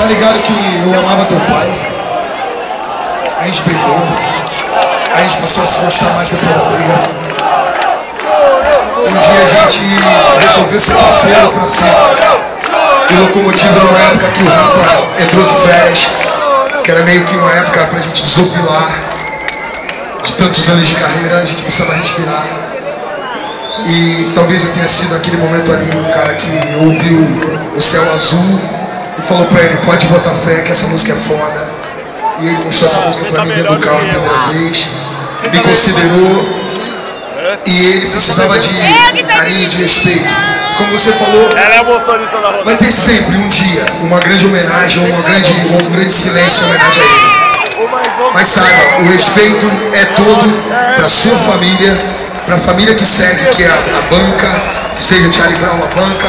Tá ligado que eu amava teu pai? A gente brigou. A gente passou a se gostar mais depois da briga. Um dia a gente resolveu ser parceiro pra sempre. E Locomotiva numa época que o Rapa entrou de férias, que era meio que uma época pra gente desopilar. De tantos anos de carreira, a gente precisava respirar. E talvez eu tenha sido naquele momento ali o cara que ouviu o céu azul e falou pra ele, pode botar fé que essa música é foda. E ele mostrou essa música pra mim dentro do carro a primeira vez, me considerou, e ele precisava de carinho, de respeito. Como você falou, vai ter sempre um dia uma grande homenagem, um grande silêncio em homenagem a ele. Mas saiba, o respeito é todo pra sua família, pra família que segue, que é a banca, que seja Charlie Brown, a banca,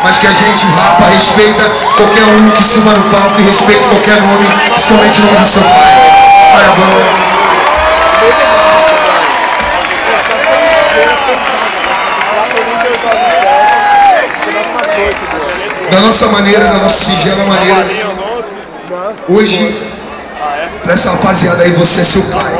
mas que a gente, o Rapa, respeita qualquer um que suba no palco e respeita qualquer nome, principalmente o nome do seu pai. Fireball. Da nossa maneira, da nossa singela maneira, hoje, pra essa rapaziada aí, você é seu pai.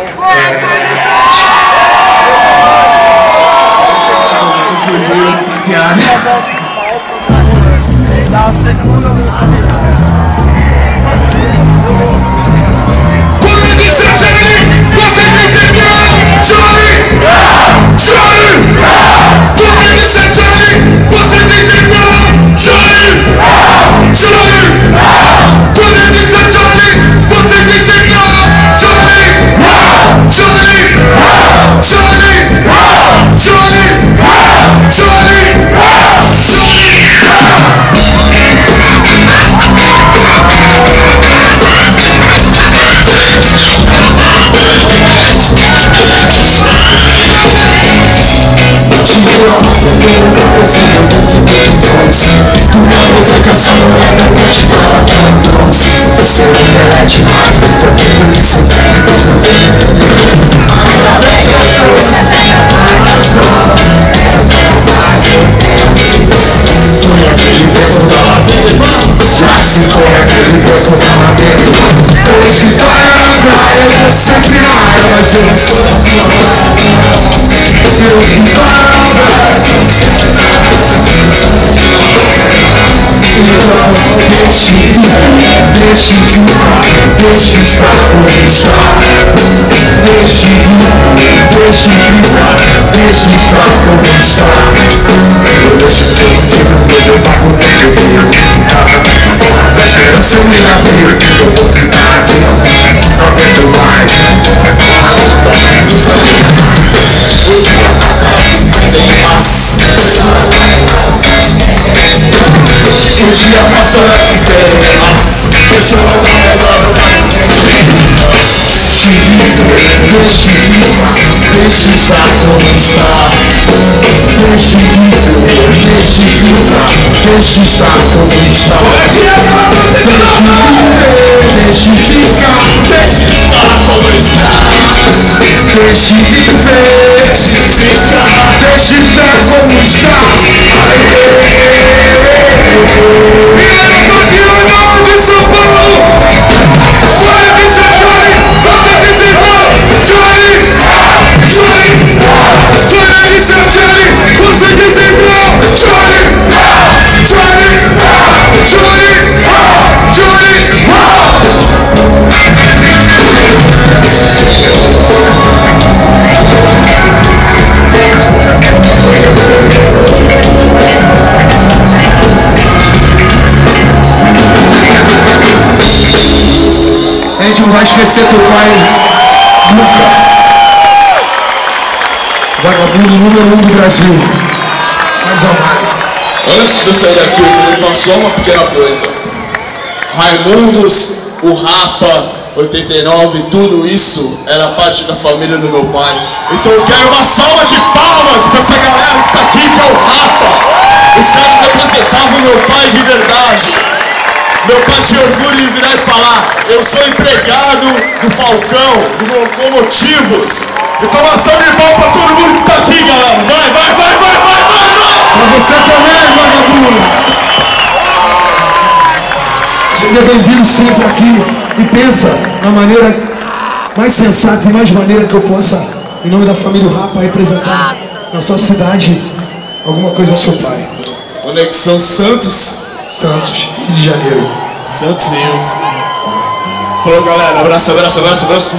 Não vai esquecer teu pai nunca. Vagabundo número 1 do Brasil. Mais amado. Antes de eu sair daqui, eu queria falar só uma pequena coisa. Raimundos, o Rapa, 89, tudo isso era parte da família do meu pai. Então eu quero uma salva de palmas pra essa galera que tá aqui, que é o Rapa. Os caras representavam meu pai de verdade. Meu pai tinha orgulho de virar e falar, eu sou empregado do Falcão, do Locomotivos. Então uma salva de palmas pra todo mundo que tá aqui, galera. Vai! Pra você também, vagabundo. Seja bem-vindo sempre aqui e pensa na maneira mais sensata e mais maneira que eu possa, em nome da família Rapa, representar na sua cidade alguma coisa ao seu pai. Conexão Santos. Santos, Rio de Janeiro. Santos e eu. Falou, galera. Abraço, abraço, abraço, abraço.